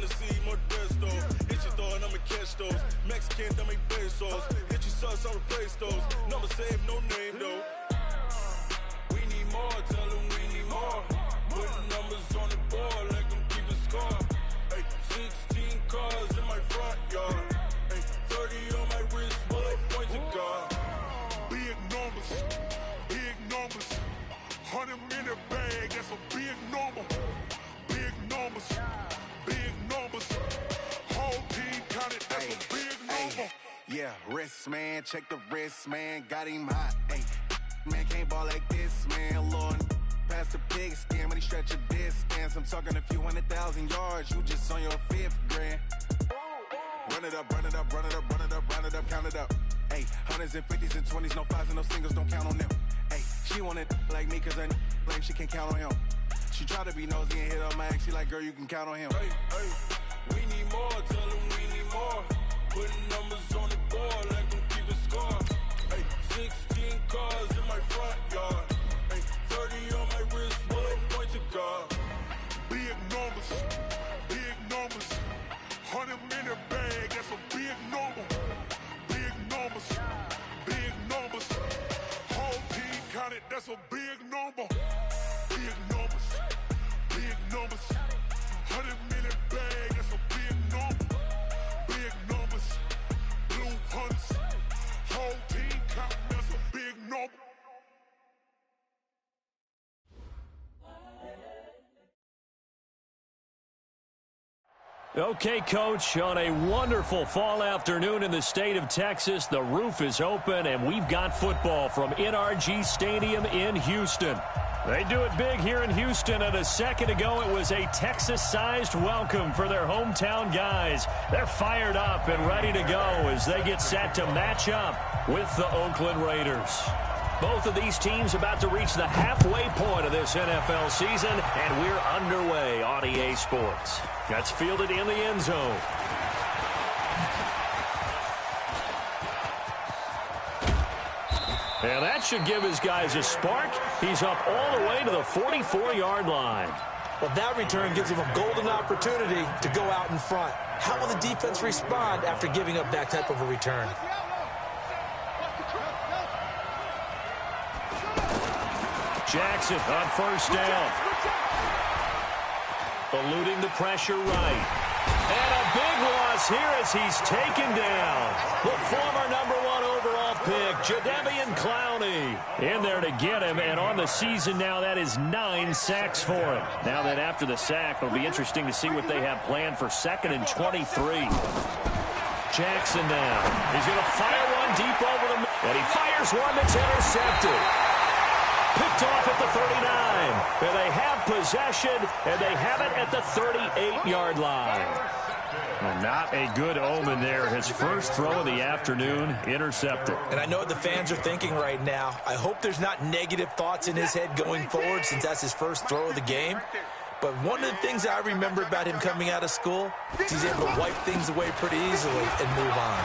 wanna see more Desto. Hit your throw and I'ma catch those. Mexican, that make pesos. Hit your sauce, I'll replace those. Number save, no name though. We need more, tell them we need more. Putting numbers on the board, let them keep the score. Ay, 16 cars in my front yard. Ay, 30 on my wrist, bullet point to God. Big numbers, big numbers. 100 minute bag, that's a big number. Big numbers, big numbers. Whole team counted, that's a big number. Yeah, wrist man, check the wrist man, got him hot. Ay, man can't ball like this, man. Lord, past the pig skin when he stretch a distance. I'm talking a few 100,000 yards, you just on your 5th grand. Run it up, run it up, run it up, run it up, run it up, count it up. Ay, hundreds and 50s and 20s, no 5s and no singles, don't count on them. Ay, she wanted like me cause her lame, she can't count on him. She tried to be nosy and hit up my ex, she like, girl, you can count on him. Hey, hey, we need more, tell them we need more. Putting numbers on the board, let them keep the score. Hey, 16 cars in my front yard. Hey, 30 on my wrist, bullet point to God. Big numbers, big numbers. 100 minute bag, that's a big number. Big numbers, big numbers. Whole team counted, that's a big number. Big numbers, big numbers. 100 minute bag, that's a big number. Big numbers, blue hunts. Whole team counting, that's a big number. Okay, Coach, on a wonderful fall afternoon in the state of Texas, the roof is open, and we've got football from NRG Stadium in Houston. They do it big here in Houston, and a second ago it was a Texas-sized welcome for their hometown guys. They're fired up and ready to go as they get set to match up with the Oakland Raiders. Both of these teams about to reach the halfway point of this NFL season, and we're underway on EA Sports. That's fielded in the end zone. And that should give his guys a spark. He's up all the way to the 44-yard line. Well, that return gives him a golden opportunity to go out in front. How will the defense respond after giving up that type of a return? Jackson on first down. Eluding the pressure right. And a big loss here as he's taken down. The former #1 overall pick, Jadeveon Clowney, in there to get him. And on the season now, that is 9 sacks for him. Now that after the sack, it'll be interesting to see what they have planned for 2nd and 23. Jackson now. He's going to fire one deep over the middle. And he fires one that's intercepted. Picked off at the 39. And they have possession, and they have it at the 38-yard line. Well, not a good omen there. His first throw of the afternoon, intercepted. And I know what the fans are thinking right now. I hope there's not negative thoughts in his head going forward since that's his first throw of the game. But one of the things I remember about him coming out of school is he's able to wipe things away pretty easily and move on.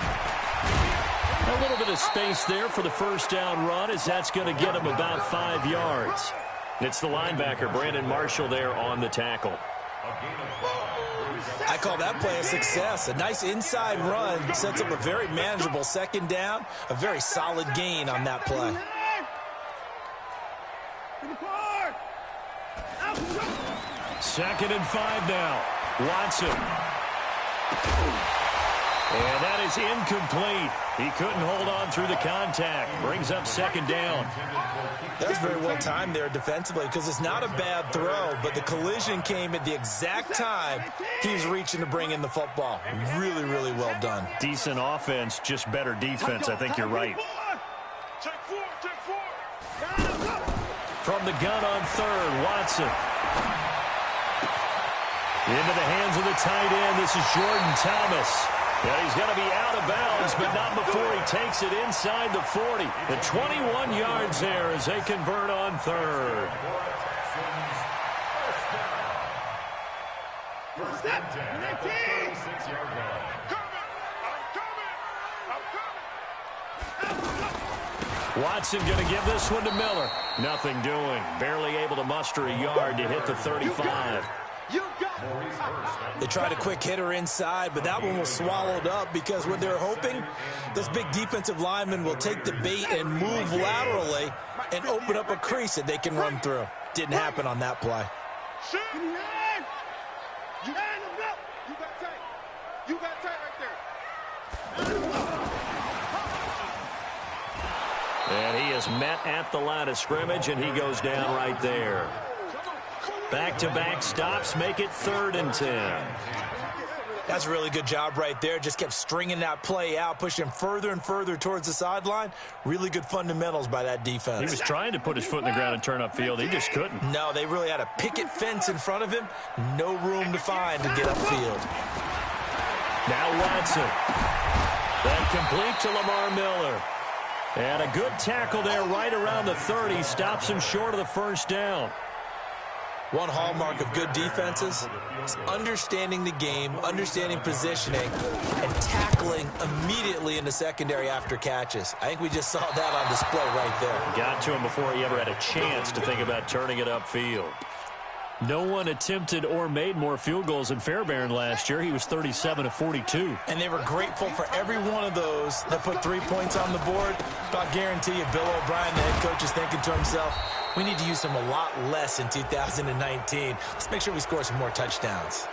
A little bit of space there for the first down run as that's going to get him about 5 yards. It's the linebacker, Brandon Marshall, there on the tackle. I call that play a success. A nice inside run sets up a very manageable second down, a very solid gain on that play. Second and 5 now. Watson. And that is incomplete. He couldn't hold on through the contact. Brings up second down. That's very well timed there defensively because it's not a bad throw, but the collision came at the exact time he was reaching to bring in the football. Really, really well done. Decent offense, just better defense. I think you're right. From the gun on third, Watson. Into the hands of the tight end. This is Jordan Thomas. Yeah, he's going to be out of bounds, but not before he takes it inside the 40. The 21 yards there as they convert on third. Watson going to give this one to Miller. Nothing doing. Barely able to muster a yard to hit the 35. They tried a quick hitter inside, but that one was swallowed up because what they're hoping, those big defensive linemen will take the bait and move laterally and open up a crease that they can run through. Didn't happen on that play. And he is met at the line of scrimmage, and he goes down right there. Back-to-back stops make it 3rd and 10. That's a really good job right there. Just kept stringing that play out, pushing further and further towards the sideline. Really good fundamentals by that defense. He was trying to put his foot in the ground and turn upfield. He just couldn't. No, they really had a picket fence in front of him. No room to find to get upfield. Now Watson. Then complete to Lamar Miller. And a good tackle there right around the 30. Stops him short of the first down. One hallmark of good defenses is understanding the game, understanding positioning, and tackling immediately in the secondary after catches. I think we just saw that on display right there. Got to him before he ever had a chance to think about turning it upfield. No one attempted or made more field goals than Fairbairn last year. He was 37 of 42. And they were grateful for every one of those that put 3 points on the board. But I guarantee you, Bill O'Brien, the head coach, is thinking to himself, we need to use them a lot less in 2019. Let's make sure we score some more touchdowns.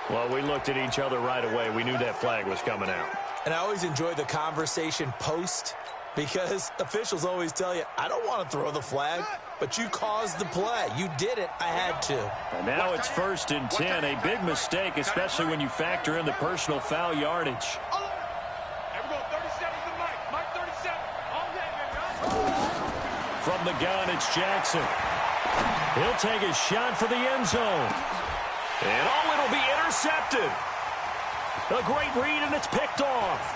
Well, we looked at each other right away. We knew that flag was coming out. And I always enjoy the conversation post, because officials always tell you, I don't want to throw the flag, but you caused the play. You did it. I had to. And now it's 1st and 10. A big mistake, especially when you factor in the personal foul yardage. From the gun, it's Jackson. He'll take a shot for the end zone. And oh, it'll be intercepted. A great read, and it's picked off.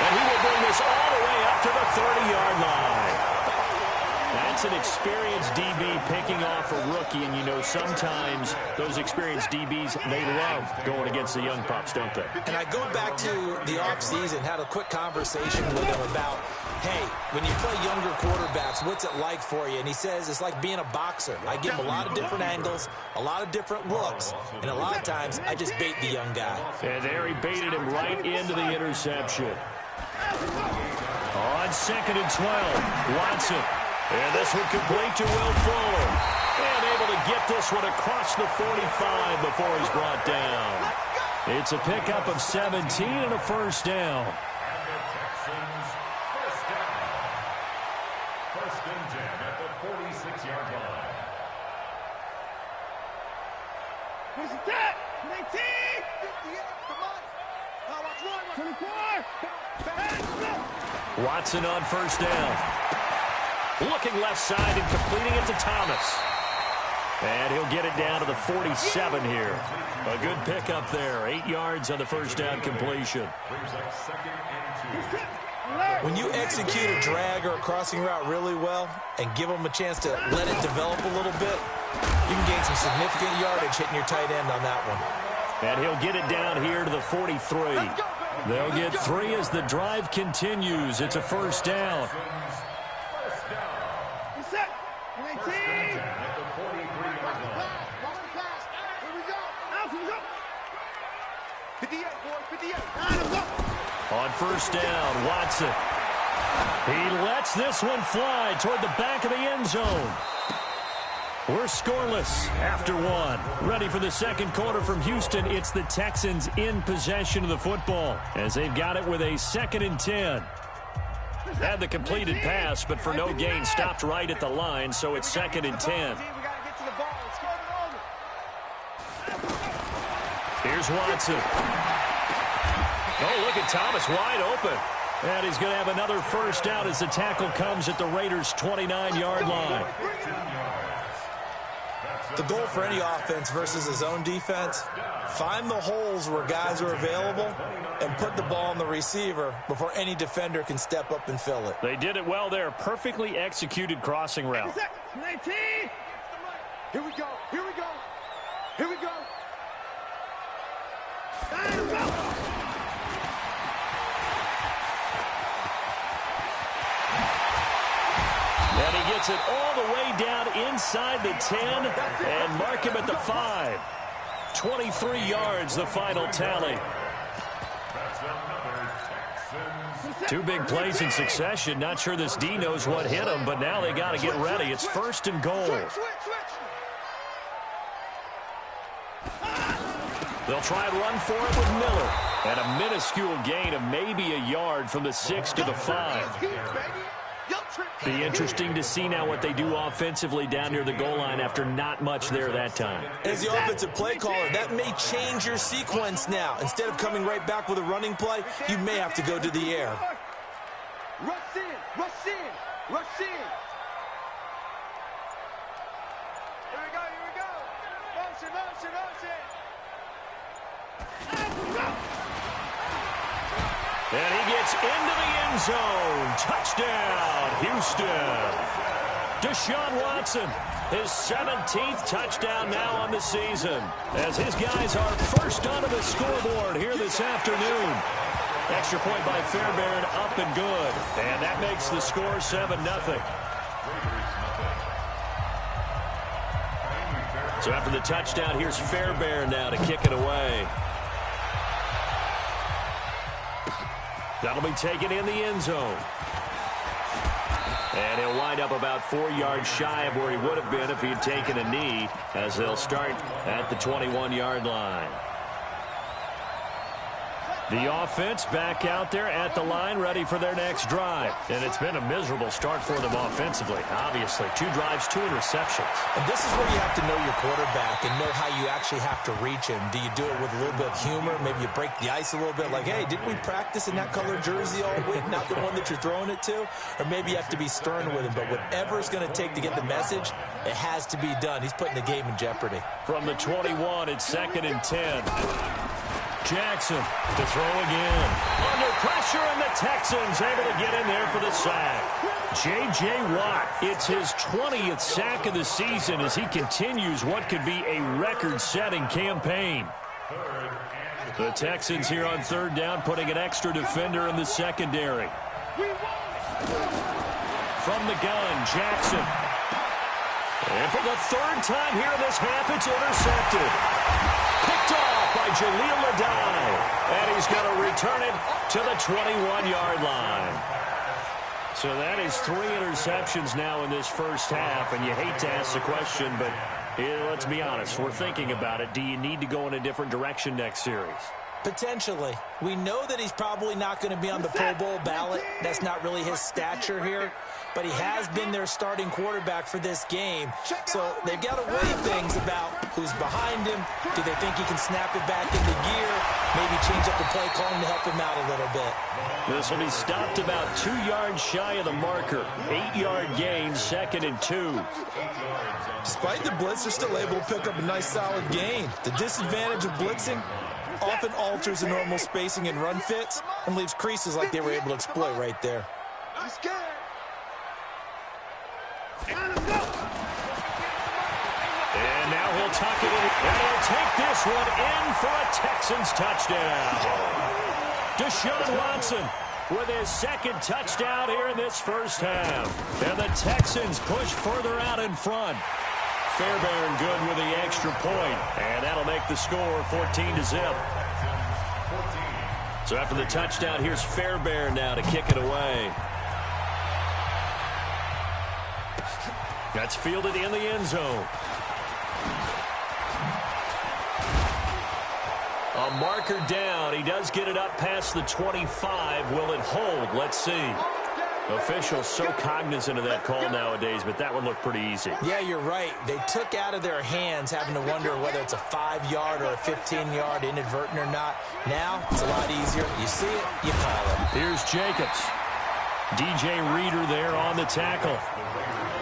And he will bring this all the way up to the 30-yard line. That's an experienced DB picking off a rookie, and you know sometimes those experienced DBs, they love going against the young pups, don't they? And I go back to the offseason, had a quick conversation with him about, hey, when you play younger quarterbacks, what's it like for you? And he says it's like being a boxer. I give him a lot of different angles, a lot of different looks, and a lot of times I just bait the young guy. And there he baited him right into the interception. On 2nd and 12, Watson. And this one complete to Will Fuller. And able to get this one across the 45 before he's brought down. It's a pickup of 17 and a first down. First and 10 at the 46-yard line. Where's it at? 19! 58, come on! 24! Watson on first down. Looking left side and completing it to Thomas. And he'll get it down to the 47 here. A good pickup there. 8 yards on the first down completion. When you execute a drag or a crossing route really well and give them a chance to let it develop a little bit, you can gain some significant yardage hitting your tight end on that one. And he'll get it down here to the 43. They'll get 3 as the drive continues. It's a first down. On first down, Watson. He lets this one fly toward the back of the end zone. We're scoreless after 1. Ready for the second quarter from Houston. It's the Texans in possession of the football as they've got it with a 2nd and 10. Had the completed pass, but for no gain, stopped right at the line, so it's 2nd and 10. Here's Watson. Oh, look at Thomas wide open. And he's going to have another first down as the tackle comes at the Raiders' 29-yard line. The goal for any offense versus his own defense, find the holes where guys are available and put the ball on the receiver before any defender can step up and fill it. They did it well there. Perfectly executed crossing route. 19! Here we go. Here we go. Here we go. And he gets it all the way down inside the 10 and mark him at the 5. 23 yards, the final tally. Two big plays in succession. Not sure this D knows what hit him, but now they got to get ready. It's 1st and goal. They'll try and run for it with Miller. And a minuscule gain of maybe a yard from the 6 to the 5. Be interesting to see now what they do offensively down near the goal line after not much there that time. As the offensive play caller, that may change your sequence now. Instead of coming right back with a running play, you may have to go to the air. Rush in, rush in, rush in. Here we go, here we go. Motion, motion, motion. And he gets into the end zone. Touchdown, Houston. Deshaun Watson, his 17th touchdown now on the season, as his guys are first onto the scoreboard here this afternoon. Extra point by Fairbairn, up and good. And that makes the score 7-0. So after the touchdown, here's Fairbairn now to kick it away. That'll be taken in the end zone. And he'll wind up about 4 yards shy of where he would have been if he had taken a knee, as they'll start at the 21-yard line. The offense back out there at the line, ready for their next drive. And it's been a miserable start for them offensively, obviously. 2 drives, 2 interceptions. And this is where you have to know your quarterback and know how you actually have to reach him. Do you do it with a little bit of humor? Maybe you break the ice a little bit, like, hey, didn't we practice in that color jersey all week, not the one that you're throwing it to? Or maybe you have to be stern with him. But whatever it's going to take to get the message, it has to be done. He's putting the game in jeopardy. From the 21, it's 2nd and 10. Jackson to throw again. Under pressure, and the Texans able to get in there for the sack. J.J. Watt, it's his 20th sack of the season as he continues what could be a record-setting campaign. The Texans here on 3rd down, putting an extra defender in the secondary. From the gun, Jackson. And for the 3rd time here in this half, it's intercepted. Picked off by Jaleel Adai. And he's going to return it to the 21-yard line. So that is 3 interceptions now in this first half. And you hate to ask the question, but let's be honest. We're thinking about it. Do you need to go in a different direction next series? Potentially. We know that he's probably not going to be on the Pro Bowl ballot. That's not really his stature here. But he has been their starting quarterback for this game. So they've got to weigh things about who's behind him. Do they think he can snap it back into gear? Maybe change up the play calling to help him out a little bit. This will be stopped about 2 yards shy of the marker. 8-yard gain, 2nd and 2. Despite the blitz, they're still able to pick up a nice solid gain. The disadvantage of blitzing often alters the normal spacing and run fits and leaves creases like they were able to exploit right there. And now he'll tuck it in. And he'll take this one in for a Texans touchdown. Deshaun Watson with his 2nd touchdown here in this first half. And the Texans push further out in front. Fairbairn good with the extra point. And that'll make the score 14-0. So after the touchdown, here's Fairbairn now to kick it away. That's fielded in the end zone. A marker down. He does get it up past the 25. Will it hold? Let's see. Officials so cognizant of that call nowadays, but that one looked pretty easy. Yeah, you're right. They took out of their hands having to wonder whether it's a 5-yard or a 15-yard inadvertent or not. Now, it's a lot easier. You see it, you call it. Here's Jacobs. DJ Reader there on the tackle.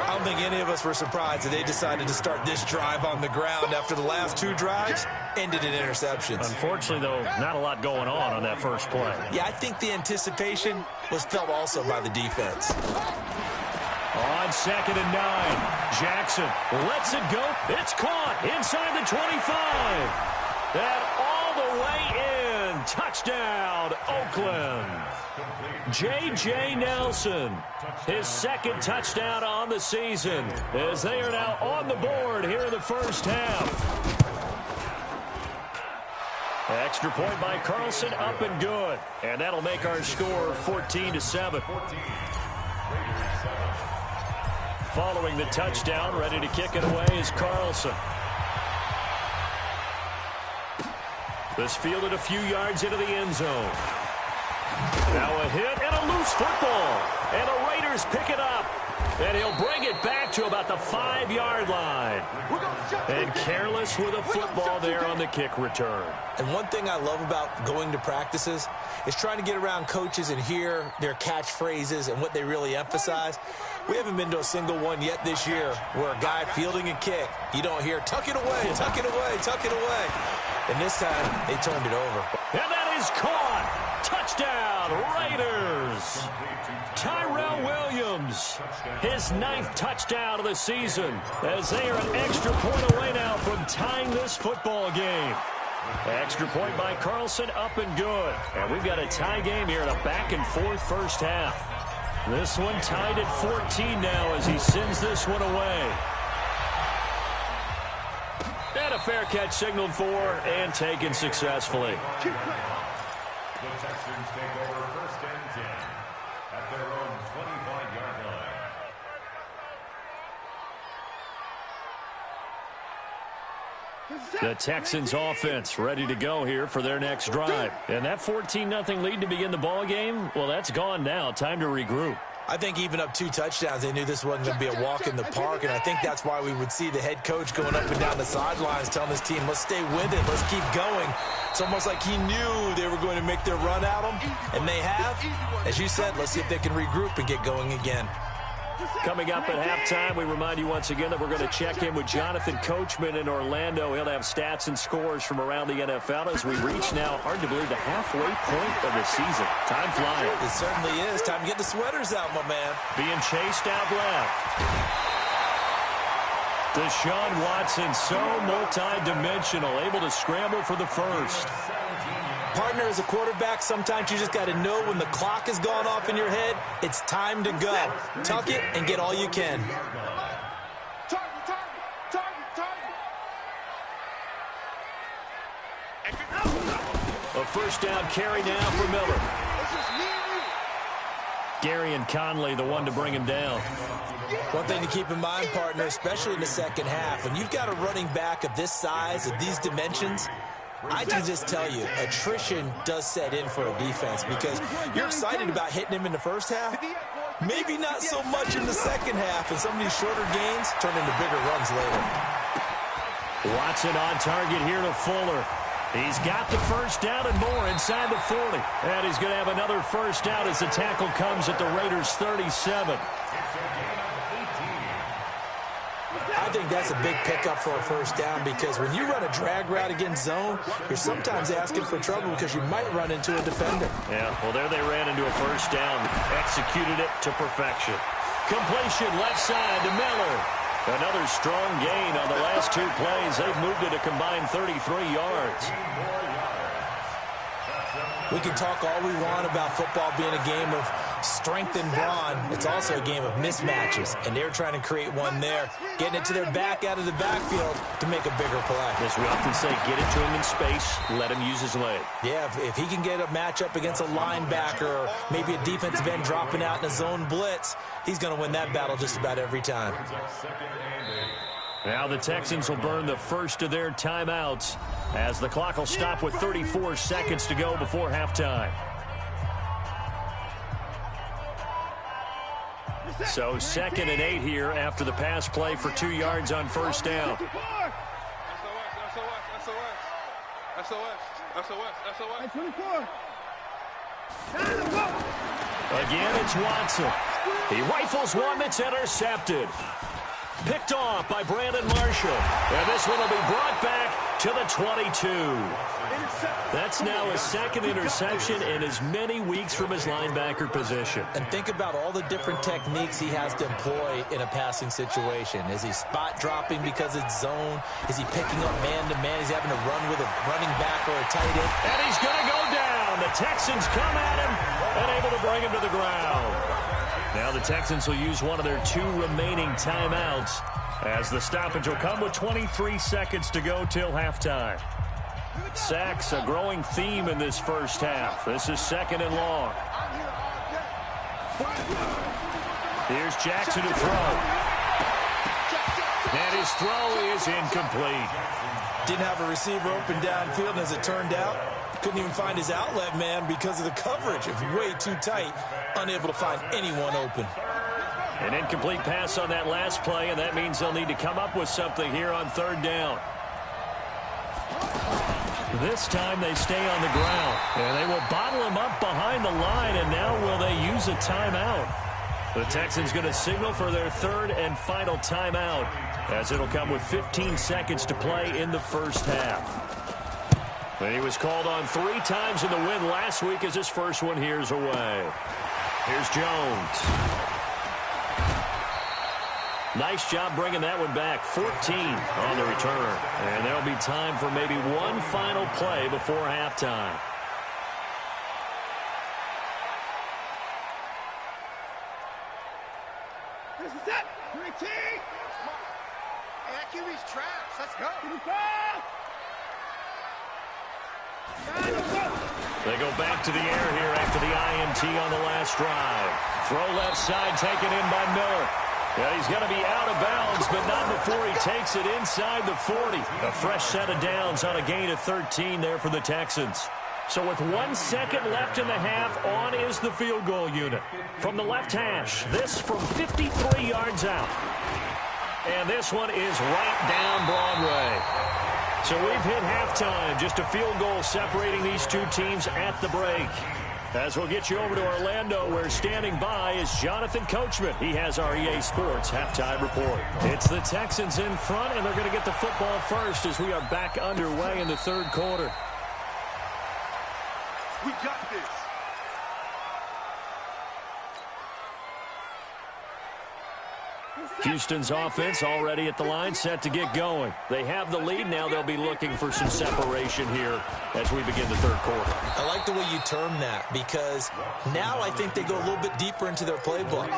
I don't think any of us were surprised that they decided to start this drive on the ground after the last 2 drives ended in interceptions. Unfortunately, though, not a lot going on that first play. Yeah, I think the anticipation was felt also by the defense. On 2nd and 9, Jackson lets it go. It's caught inside the 25. That all the way in touchdown, Oakland. J.J. Nelson, his second touchdown on the season, as they are now on the board here in the first half. Extra point by Carlson, up and good. And that'll make our score 14-7. Following the touchdown, ready to kick it away is Carlson. This fielded a few yards into the end zone. Now a hit and a loose football. And the Raiders pick it up. And he'll bring it back to about the 5-yard line. And careless with a football there on the kick return. And one thing I love about going to practices is trying to get around coaches and hear their catchphrases and what they really emphasize. We haven't been to a single one yet this year where a guy fielding a kick, you don't hear, tuck it away, tuck it away, tuck it away. And this time, they turned it over. And that is caught. Touchdown, Raiders. Tyrell Williams, his 9th touchdown of the season, as they are an extra point away now from tying this football game. Extra point by Carlson, up and good. And we've got a tie game here in a back-and-forth first half. This one tied at 14 now as he sends this one away. And a fair catch signaled for and taken successfully. The Texans take over 1st and 10 at their own 25-yard line. The Texans offense ready to go here for their next drive. And that 14-0 lead to begin the ball game, well, that's gone now. Time to regroup. I think even up 2 touchdowns, they knew this wasn't going to be a walk in the park, and I think that's why we would see the head coach going up and down the sidelines telling his team, let's stay with it, let's keep going. It's almost like he knew they were going to make their run at him, and they have. As you said, let's see if they can regroup and get going again. Coming up at halftime, we remind you once again that we're going to check in with Jonathan Coachman in Orlando. He'll have stats and scores from around the NFL as we reach now, hard to believe, the halfway point of the season. Time flying. It certainly is. Time to get the sweaters out, my man. Being chased out left. Deshaun Watson, so multi-dimensional, able to scramble for the first. Partner, as a quarterback, sometimes you just got to know when the clock has gone off in your head, it's time to go. Tuck it and get all you can. A first down carry now for Miller. Gary and Conley, the one to bring him down. One thing to keep in mind, partner, especially in the second half, when you've got a running back of this size, of these dimensions, I can just tell you, attrition does set in for a defense because you're excited about hitting him in the first half. Maybe not so much in the second half, and some of these shorter gains turn into bigger runs later. Watson on target here to Fuller. He's got the first down and more inside the 40. And he's going to have another first down as the tackle comes at the Raiders' 37. I think that's a big pickup for a first down because when you run a drag route against zone, you're sometimes asking for trouble because you might run into a defender. Yeah, well, there they ran into a first down, executed it to perfection. Completion left side to Miller. Another strong gain on the last 2 plays. They've moved it a combined 33 yards. We can talk all we want about football being a game of strength and brawn. It's also a game of mismatches, and they're trying to create one there, getting it to their back out of the backfield to make a bigger play. As we often say, get it to him in space, let him use his leg. Yeah, if he can get a matchup against a linebacker or maybe a defensive end dropping out in a zone blitz, he's going to win that battle just about every time. Now the Texans will burn the first of their timeouts as the clock will stop with 34 seconds to go before halftime. So 2nd and 8 here after the pass play for 2 yards on first down. Again, it's Watson. He rifles one that's intercepted. Picked off by Brandon Marshall. And this one will be brought back to the 22. That's now his second interception in as many weeks from his linebacker position. And think about all the different techniques he has to employ in a passing situation. Is he spot dropping because it's zone? Is he picking up man-to-man? He's having to run with a running back or a tight end. And he's going to go down. The Texans come at him and able to bring him to the ground. Now the Texans will use one of their 2 remaining timeouts as the stoppage will come with 23 seconds to go till halftime. Sacks, a growing theme in this first half. This is 2nd and long. Here's Jackson to throw. And his throw is incomplete. Didn't have a receiver open downfield, and as it turned out, couldn't even find his outlet man because of the coverage. It was way too tight, unable to find anyone open. An incomplete pass on that last play, and that means they'll need to come up with something here on 3rd down. This time they stay on the ground, and they will bottle him up behind the line, and now will they use a timeout? The Texans going to signal for their 3rd and final timeout, as it'll come with 15 seconds to play in the first half. And he was called on 3 times in the win last week as his first one here's away. Here's Jones. Nice job bringing that one back. 14 on the return. And there'll be time for maybe one final play before halftime. This is it. Hey, that QB's trash. Let's go. They go back to the air here after the INT on the last drive. Throw left side taken in by Miller. Yeah, he's going to be out of bounds, but not before he takes it inside the 40. A fresh set of downs on a gain of 13 there for the Texans. So with 1 second left in the half, on is the field goal unit. From the left hash, this from 53 yards out. And this one is right down Broadway. So we've hit halftime, just a field goal separating these 2 teams at the break. As we'll get you over to Orlando, where standing by is Jonathan Coachman. He has our EA Sports halftime report. It's the Texans in front, and they're going to get the football first as we are back underway in the 3rd quarter. We got this. Houston's offense already at the line, set to get going. They have the lead. Now they'll be looking for some separation here as we begin the 3rd quarter. I like the way you term that, because now I think they go a little bit deeper into their playbook.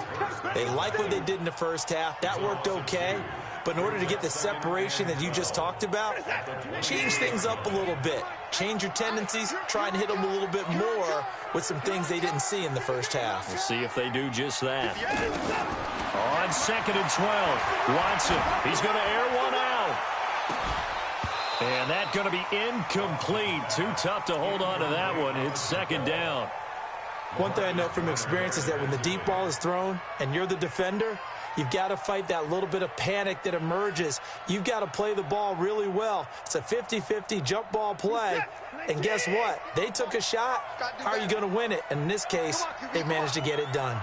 They like what they did in the first half. That worked okay. But in order to get the separation that you just talked about, change things up a little bit. Change your tendencies, try and hit them a little bit more with some things they didn't see in the first half. We'll see if they do just that. On 2nd and 12, Watson, he's going to air one out. And that's going to be incomplete. Too tough to hold on to that one. It's 2nd down. One thing I know from experience is that when the deep ball is thrown and you're the defender, you've got to fight that little bit of panic that emerges. You've got to play the ball really well. It's a 50-50 jump ball play. And guess what? They took a shot. How are you going to win it? And in this case, they managed to get it done.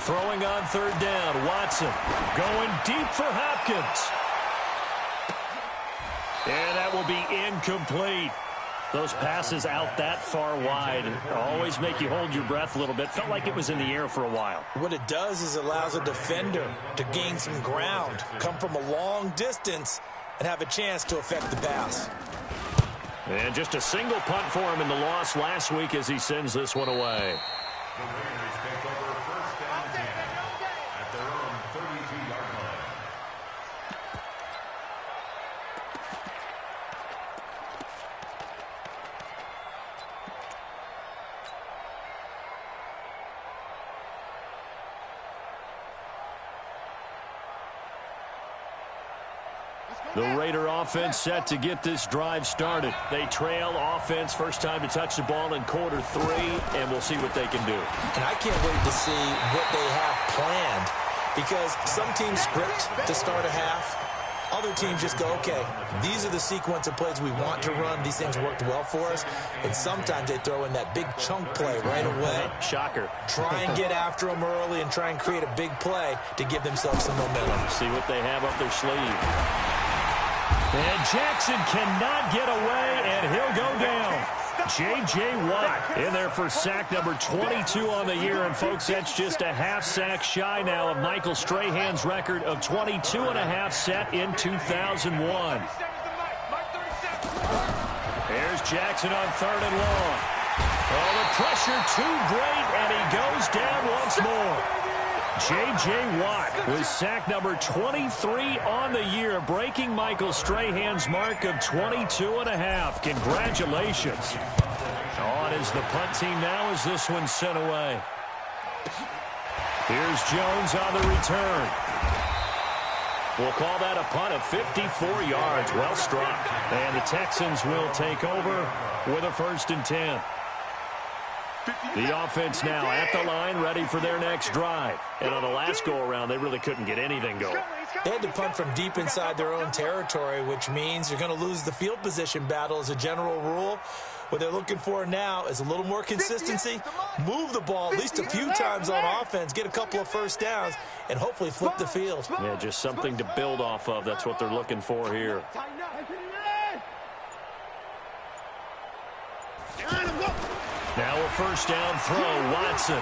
Throwing on 3rd down, Watson going deep for Hopkins. And that will be incomplete. Those passes out that far wide always make you hold your breath a little bit. Felt like it was in the air for a while. What it does is it allows a defender to gain some ground, come from a long distance, and have a chance to affect the pass. And just a single punt for him in the loss last week as he sends this one away. The Raiders take over 1st and 10 at their own 32-yard line. The Raider offense set to get this drive started. They trail offense, first time to touch the ball in quarter 3, and we'll see what they can do. And I can't wait to see what they have planned, because some teams script to start a half. Other teams just go, okay, these are the sequence of plays we want to run. These things worked well for us. And sometimes they throw in that big chunk play right away. Shocker. Try and get after them early and try and create a big play to give themselves some momentum. See what they have up their sleeve. And Jackson cannot get away, and he'll go down. J.J. Watt in there for sack number 22 on the year. And, folks, that's just a half sack shy now of Michael Strahan's record of 22.5 set in 2001. Here's Jackson on 3rd and long. Oh, the pressure too great, and he goes down once more. J.J. Watt with sack number 23 on the year, breaking Michael Strahan's mark of 22.5. Congratulations. On is the punt team now as this one's sent away. Here's Jones on the return. We'll call that a punt of 54 yards. Well struck. And the Texans will take over with a 1st and 10. The offense now at the line, ready for their next drive. And on the last go-around, they really couldn't get anything going. They had to punt from deep inside their own territory, which means you're going to lose the field position battle as a general rule. What they're looking for now is a little more consistency, move the ball at least a few times on offense, get a couple of first downs, and hopefully flip the field. Yeah, just something to build off of. That's what they're looking for here. Now a 1st down throw, Watson.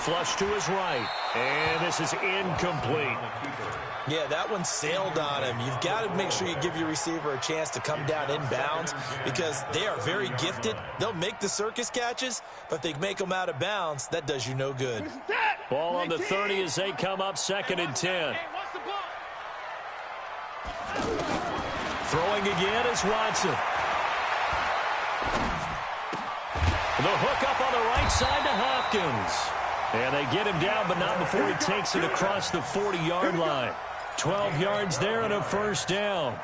Flush to his right, and this is incomplete. Yeah, that one sailed on him. You've got to make sure you give your receiver a chance to come down inbounds because they are very gifted. They'll make the circus catches, but if they make them out of bounds, that does you no good. Ball on the 30 as they come up 2nd and 10. Throwing again is Watson. The hook up on the right side to Hopkins. And they get him down, but not before he takes it across the 40-yard line. 12 yards there and a 1st down.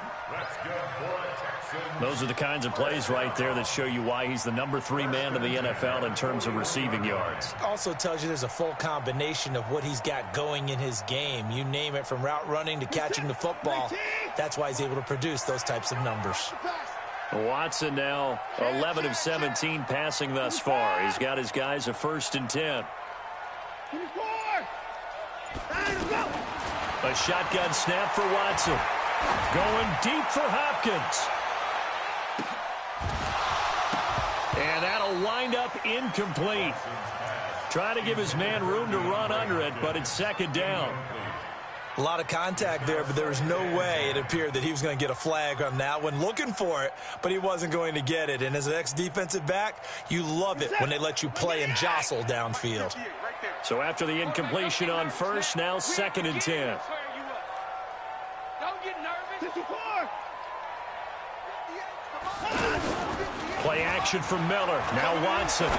Those are the kinds of plays right there that show you why he's the number 3 man in the NFL in terms of receiving yards. Also tells you there's a full combination of what he's got going in his game. You name it, from route running to catching the football. That's why he's able to produce those types of numbers. Watson now 11 of 17 passing thus far. He's got his guys a 1st and 10. A shotgun snap for Watson. Going deep for Hopkins. And that'll wind up incomplete. Trying to give his man room to run under it, but it's 2nd down. A lot of contact there, but there was no way it appeared that he was going to get a flag on that one. Looking for it, but he wasn't going to get it. And as an ex-defensive back, you love it when they let you play and jostle downfield. So after the incompletion on 1st, now 2nd and 10. Play action from Miller. Now Watson.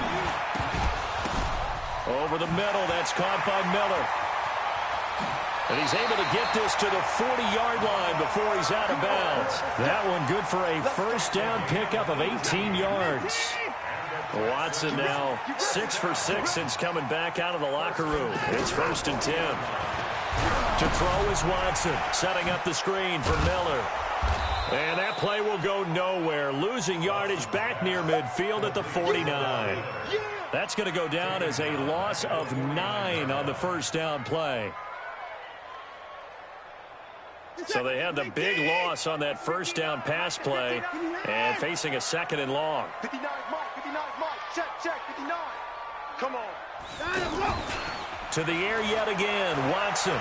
Over the middle. That's caught by Miller. And he's able to get this to the 40-yard line before he's out of bounds. That one good for a 1st down pickup of 18 yards. Watson now 6 for 6 since coming back out of the locker room. It's 1st and 10. To throw is Watson, setting up the screen for Miller. And that play will go nowhere. Losing yardage back near midfield at the 49. That's going to go down as a loss of 9 on the 1st down play. So they had the big loss on that 1st down pass play and facing a 2nd and long. 59, Mike, check, 59. Come on. To the air yet again, Watson.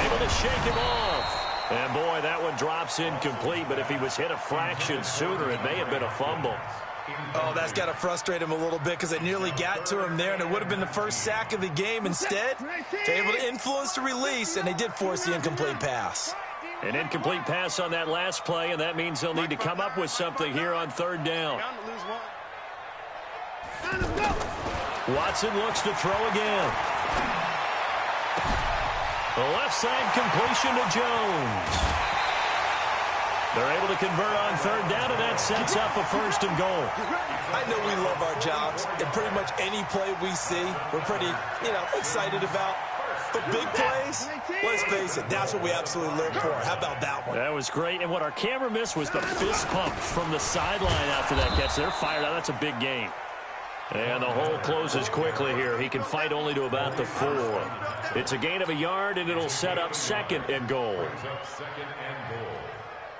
Able to shake him off. And, boy, that one drops incomplete, but if he was hit a fraction sooner, it may have been a fumble. Oh, that's got to frustrate him a little bit because they nearly got to him there, and it would have been the first sack of the game. Instead, they're able to influence the release, and they did force the incomplete pass. An incomplete pass on that last play, and that means they'll need to come up with something here on 3rd down. Watson looks to throw again. The left side completion to Jones. They're able to convert on 3rd down, and that sets up a 1st and goal. I know we love our jobs, and pretty much any play we see, we're pretty, excited about. But big plays, let's face it, that's what we absolutely live for. How about that one? That was great, and what our camera missed was the fist pump from the sideline after that catch. They're fired out. That's a big game. And the hole closes quickly here. He can fight only to about the 4. It's a gain of a yard, and it'll set up 2nd and goal. Second and goal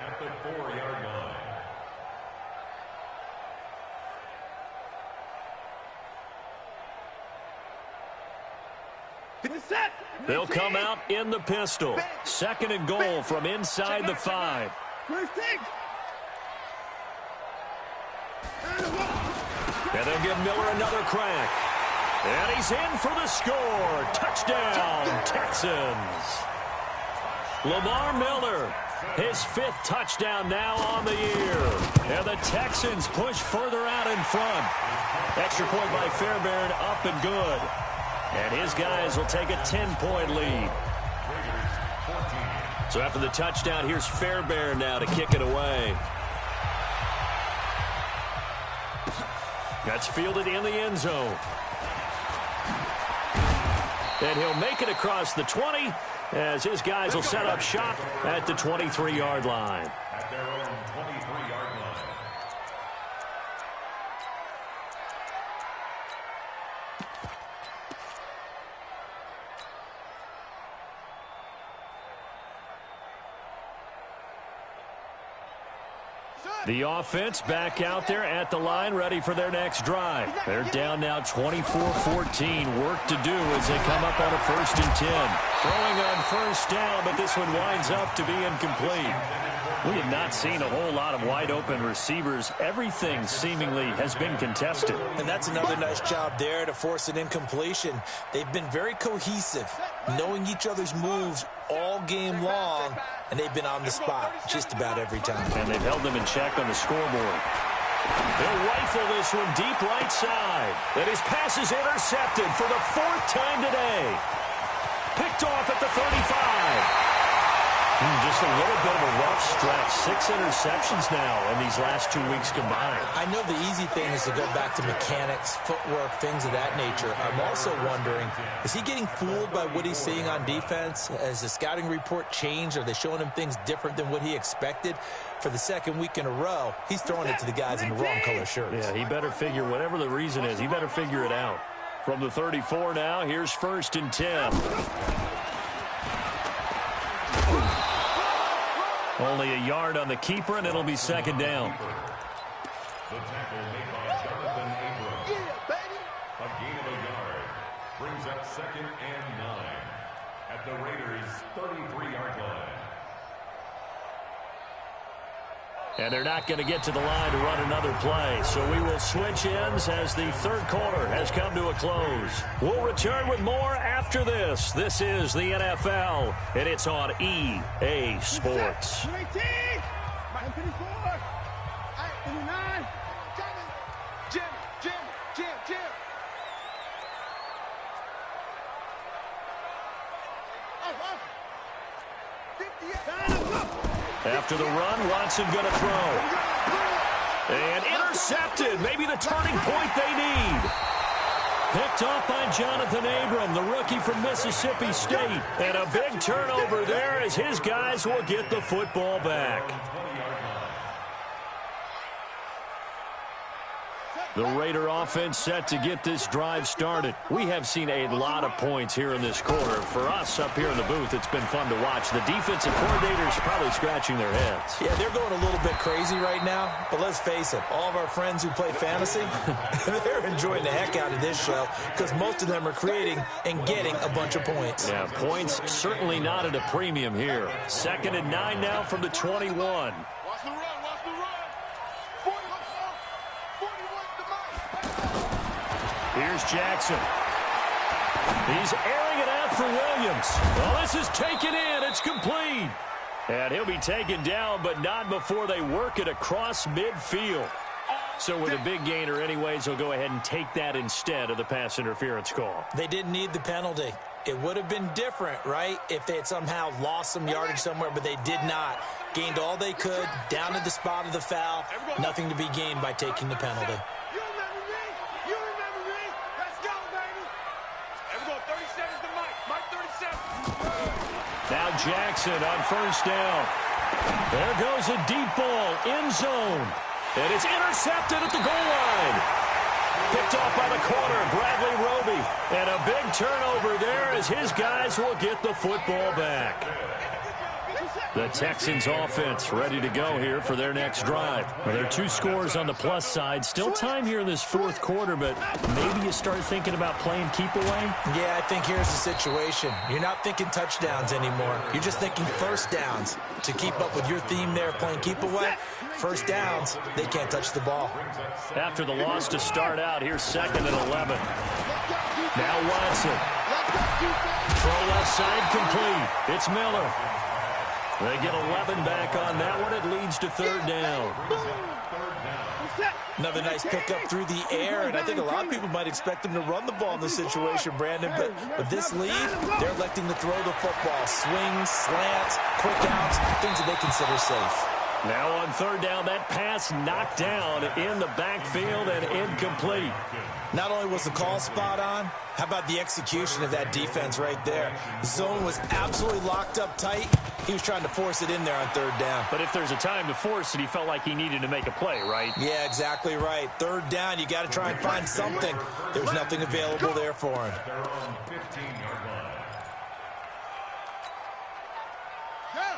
at the 4-yard line. They'll come out in the pistol. 2nd and goal from inside the 5. And they'll give Miller another crack. And he's in for the score. Touchdown, Texans. Lamar Miller, his 5th touchdown now on the year. And the Texans push further out in front. Extra point by Fairbairn, up and good. And his guys will take a 10-point lead. So after the touchdown, here's Fairbairn now to kick it away. That's fielded in the end zone. And he'll make it across the 20 as his guys will set up shop at the 23-yard line. At their own 23-yard line. The offense back out there at the line, ready for their next drive. They're down now 24-14. Work to do as they come up on a 1st and 10. Throwing on 1st down, but this one winds up to be incomplete. We have not seen a whole lot of wide-open receivers. Everything seemingly has been contested. And that's another nice job there to force an incompletion. They've been very cohesive, knowing each other's moves all game long, and they've been on the spot just about every time. And they've held them in check on the scoreboard. They'll rifle this one deep right side. And his pass is intercepted for the 4th time today. Picked off at the 35. Just a little bit of a rough stretch. 6 interceptions now in these last 2 weeks combined. I know the easy thing is to go back to mechanics, footwork, things of that nature. I'm also wondering, is he getting fooled by what he's seeing on defense? Has the scouting report changed? Are they showing him things different than what he expected? For the 2nd week in a row, he's throwing it to the guys in the wrong color shirts. Yeah, he better figure, whatever the reason is, he better figure it out. From the 34 now, here's 1st and 10. Only a yard on the keeper, and it'll be 2nd down. The tackle made by Jonathan Abram. A gain of a yard. Brings up 2nd and 9 at the Raiders' 33-yard line. And they're not going to get to the line to run another play. So we will switch ends as the 3rd quarter has come to a close. We'll return with more after this. This is the NFL, and it's on EA Sports. After the run, Watson going to throw. And intercepted. Maybe the turning point they need. Picked off by Jonathan Abram, the rookie from Mississippi State. And a big turnover there as his guys will get the football back. The Raider offense set to get this drive started. We have seen a lot of points here in this quarter. For us up here in the booth, it's been fun to watch. The defensive coordinators probably scratching their heads. Yeah, they're going a little bit crazy right now. But let's face it, all of our friends who play fantasy, they're enjoying the heck out of this show because most of them are creating and getting a bunch of points. Yeah, points certainly not at a premium here. 2nd and 9 now from the 21. Here's Jackson. He's airing it out for Williams. Well, this is taken in. It's complete. And he'll be taken down, but not before they work it across midfield. So with a big gainer anyways, they'll go ahead and take that instead of the pass interference call. They didn't need the penalty. It would have been different, right, if they had somehow lost some yardage somewhere, but they did not. Gained all they could, down at the spot of the foul. Nothing to be gained by taking the penalty. Now Jackson on 1st down. There goes a deep ball, end zone. And it's intercepted at the goal line. Picked off by the corner, Bradley Roby. And a big turnover there as his guys will get the football back. The Texans offense ready to go here for their next drive. Well, there are 2 scores on the plus side. Still time here in this fourth quarter, but maybe you start thinking about playing keep away? Yeah, I think here's the situation. You're not thinking touchdowns anymore. You're just thinking first downs. To keep up with your theme there, playing keep away, first downs, they can't touch the ball. After the loss to start out, here's 2nd and 11. Now Watson. Throw left side complete. It's Miller. They get 11 back on that one. It leads to 3rd down. Another nice pickup through the air, and I think a lot of people might expect them to run the ball in this situation, Brandon, but with this lead, they're electing to throw the football. Swings, slants, quick outs, things that they consider safe. Now on 3rd down, that pass knocked down in the backfield and incomplete. Not only was the call spot on, how about the execution of that defense right there? The zone was absolutely locked up tight. He was trying to force it in there on 3rd down. But if there's a time to force it, he felt like he needed to make a play, right? Yeah, exactly right. 3rd down, you got to try and find something. There's nothing available there for him.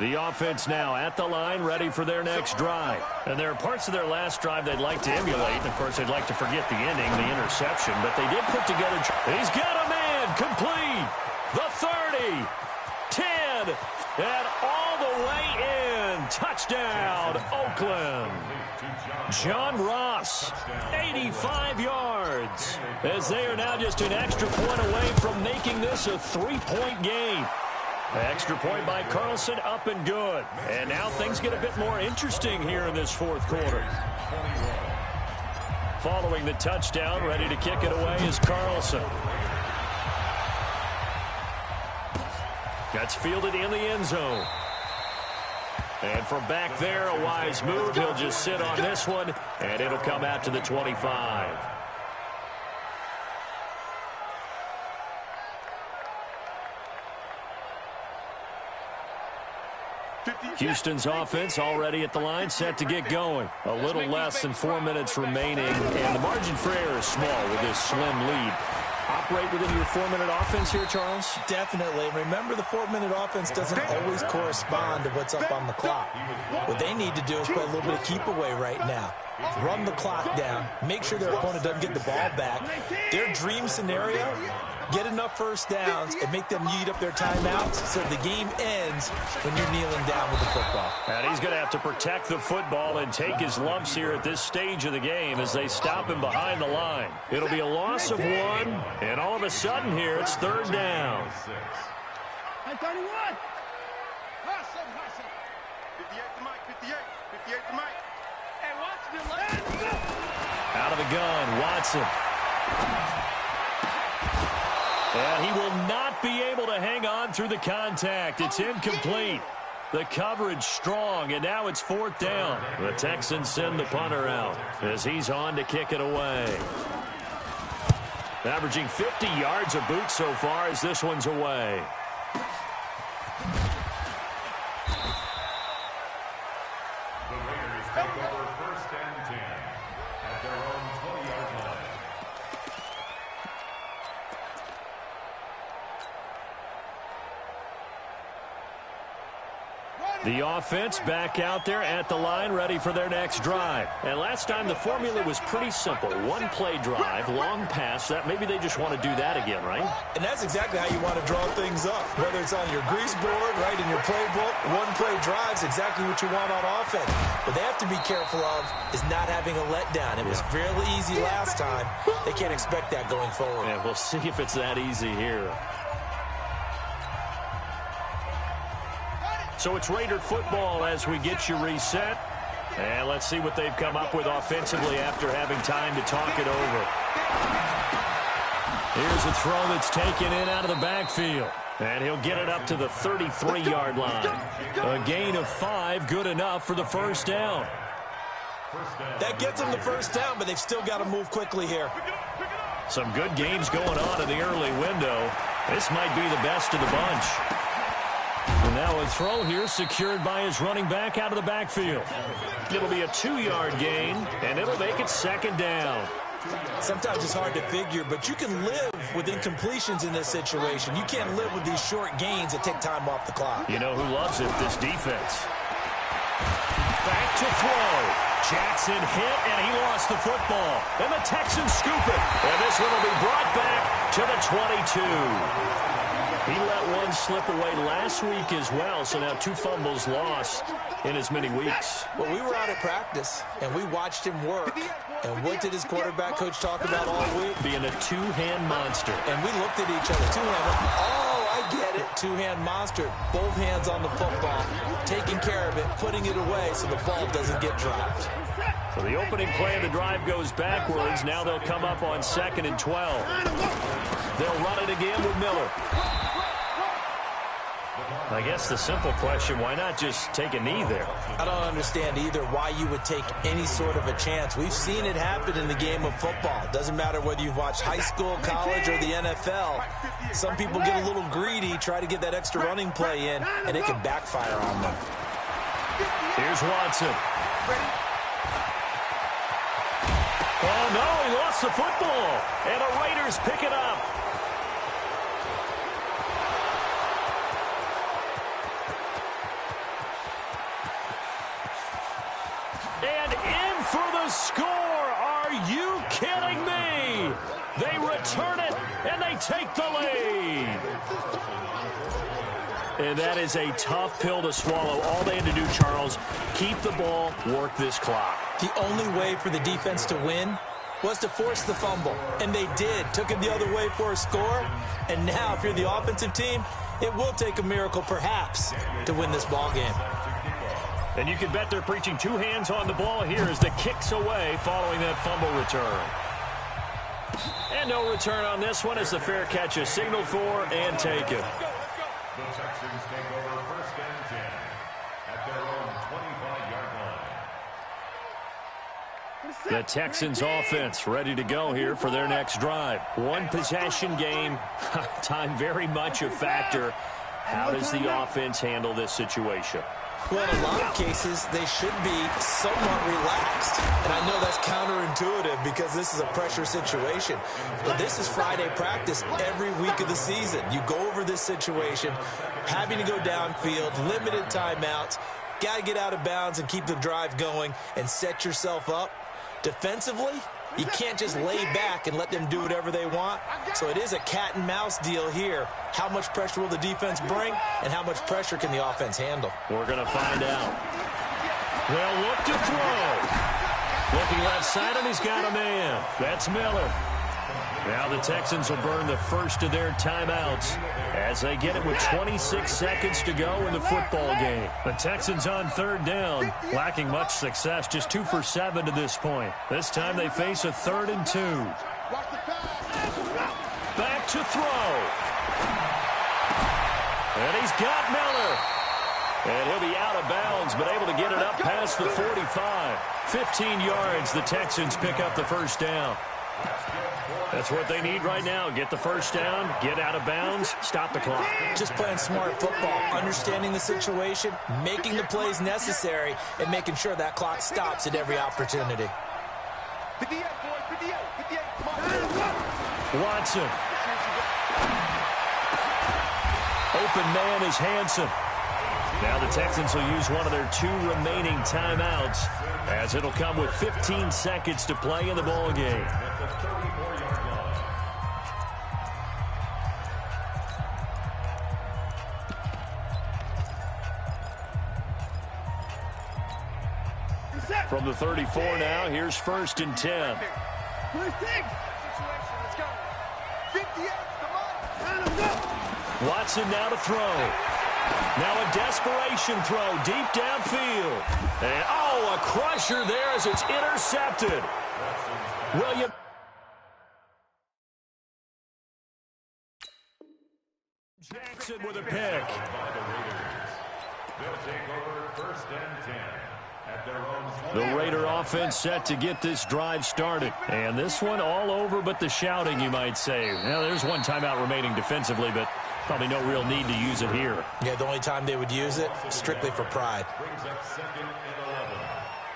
The offense now at the line, ready for their next drive. And there are parts of their last drive they'd like to emulate. And, of course, they'd like to forget the ending, the interception. But they did put together. He's got a man complete. The 30, 10, and all the way in. Touchdown, Oakland. John Ross, 85 yards. As they are now just an extra point away from making this a 3-point game. Extra point by Carlson, up and good. And now things get a bit more interesting here in this fourth quarter. Following the touchdown, ready to kick it away is Carlson. That's fielded in the end zone. And from back there, a wise move. He'll just sit on this one, and it'll come out to the 25. Houston's offense already at the line, set to get going. A little less than 4 minutes remaining, and the margin for error is small with this slim lead. Operate within your 4-minute offense here, Charles? Definitely. Remember, the 4-minute offense doesn't always correspond to what's up on the clock. What they need to do is play a little bit of keep away right now. Run the clock down. Make sure their opponent doesn't get the ball back. Their dream scenario, get enough first downs and make them eat up their timeouts so the game ends when you're kneeling down with the football. And he's going to have to protect the football and take his lumps here at this stage of the game as they stop him behind the line. It'll be a loss of 1, and all of a sudden here it's 3rd down. Hey, 31. Hustle, hustle. 58 to Mike, 58. 58 to Mike. Hey, Watson, out of the gun, Watson. And he will not be able to hang on through the contact. It's incomplete. The coverage strong, and now it's 4th down. The Texans send the punter out as he's on to kick it away. Averaging 50 yards a boot so far as this one's away. The Raiders take over 1st and 10 at their own 20-yard line. The offense back out there at the line, ready for their next drive. And last time the formula was pretty simple. 1-play drive, long pass. That maybe they just want to do that again, right? And that's exactly how you want to draw things up. Whether it's on your grease board, right, in your playbook, 1-play drive's exactly what you want on offense. What they have to be careful of is not having a letdown. It was fairly easy last time. They can't expect that going forward. Yeah, we'll see if it's that easy here. So it's Raider football as we get you reset. And let's see what they've come up with offensively after having time to talk it over. Here's a throw that's taken in out of the backfield. And he'll get it up to the 33-yard line. A gain of 5, good enough for the 1st down. That gets them the 1st down, but they've still got to move quickly here. Some good games going on in the early window. This might be the best of the bunch. And now a throw here secured by his running back out of the backfield. It'll be a 2-yard gain, and it'll make it 2nd down. Sometimes it's hard to figure, but you can live with incompletions in this situation. You can't live with these short gains that take time off the clock. You know who loves it? This defense. Back to throw. Jackson hit, and he lost the football. And the Texans scoop it. And this one will be brought back to the 22. He let one slip away last week as well, so now 2 fumbles lost in as many weeks. Well, we were out at practice, and we watched him work. And what did his quarterback coach talk about all week? Being a two-hand monster. And we looked at each other. Two-hand. Oh, I get it. Two-hand monster. Both hands on the football. Taking care of it. Putting it away so the ball doesn't get dropped. So the opening play of the drive goes backwards. Now they'll come up on 2nd and 12. They'll run it again with Miller. I guess the simple question, why not just take a knee there? I don't understand either why you would take any sort of a chance. We've seen it happen in the game of football. It doesn't matter whether you've watched high school, college, or the NFL. Some people get a little greedy, try to get that extra running play in, and it can backfire on them. Here's Watson. Oh, no, he lost the football. And the Raiders pick it up. And in for the score. Are you kidding me? They return it, and they take the lead. And that is a tough pill to swallow. All they had to do, Charles, keep the ball, work this clock. The only way for the defense to win was to force the fumble. And they did. Took it the other way for a score. And now, if you're the offensive team, it will take a miracle, perhaps, to win this ball game. And you can bet they're preaching 2 hands on the ball here as the kick's away following that fumble return. And no return on this one as the fair catch is signaled for and taken. The Texans take over 1st and 10 at their own 25-yard line. The Texans offense ready to go here for their next drive. 1 possession game. Time very much a factor. How does the offense handle this situation? Well, in a lot of cases, they should be somewhat relaxed. And I know that's counterintuitive because this is a pressure situation. But this is Friday practice every week of the season. You go over this situation, having to go downfield, limited timeouts, got to get out of bounds and keep the drive going and set yourself up. Defensively, you can't just lay back and let them do whatever they want. So it is a cat and mouse deal here. How much pressure will the defense bring, and how much pressure can the offense handle? We're going to find out. They'll look to throw. Looking left side, and he's got a man. That's Miller. Now the Texans will burn the first of their timeouts as they get it with 26 seconds to go in the football game. The Texans on 3rd down, lacking much success, just 2 for 7 to this point. This time they face a 3rd and 2. Back to throw. And he's got Miller. And he'll be out of bounds, but able to get it up past the 45. 15 yards, the Texans pick up the first down. That's what they need right now. Get the first down, get out of bounds, stop the clock. Just playing smart football, understanding the situation, making the plays necessary, and making sure that clock stops at every opportunity. 58, boys, 58, 58. Come on. Watson. Open man is Hansen. Now the Texans will use one of their 2 remaining timeouts as it'll come with 15 seconds to play in the ball game. From the 34 now, here's 1st and 10. 26. Let's go. 58. Come on. Watson now to throw. Now a desperation throw deep downfield. And, oh, a crusher there as it's intercepted. William. Jackson with a pick. They'll take over 1st and 10 at their own 20. The Raider offense set to get this drive started. And this one all over but the shouting, you might say. Now, there's one timeout remaining defensively, but probably no real need to use it here. Yeah, the only time they would use it, strictly for pride. Brings up 2nd and 11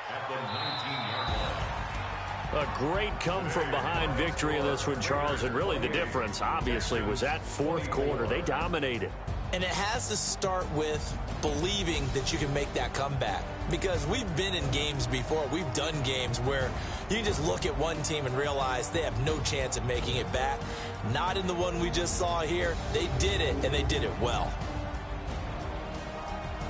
at the 19-yard line. A great come-from-behind victory in this one, Charles, and really the difference, obviously, was that fourth quarter. They dominated. And it has to start with believing that you can make that comeback. Because we've been in games before. We've done games where you can just look at one team and realize they have no chance of making it back. Not in the one we just saw here. They did it, and they did it well.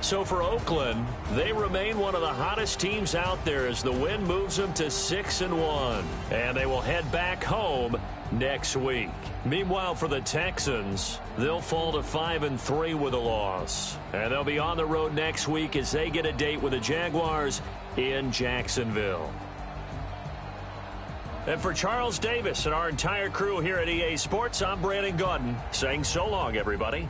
So for Oakland, they remain one of the hottest teams out there as the win moves them to 6-1. And they will head back home next week. Meanwhile, for the Texans, they'll fall to 5-3 with a loss. And they'll be on the road next week as they get a date with the Jaguars in Jacksonville. And for Charles Davis and our entire crew here at EA Sports, I'm Brandon Gaudin saying so long, everybody.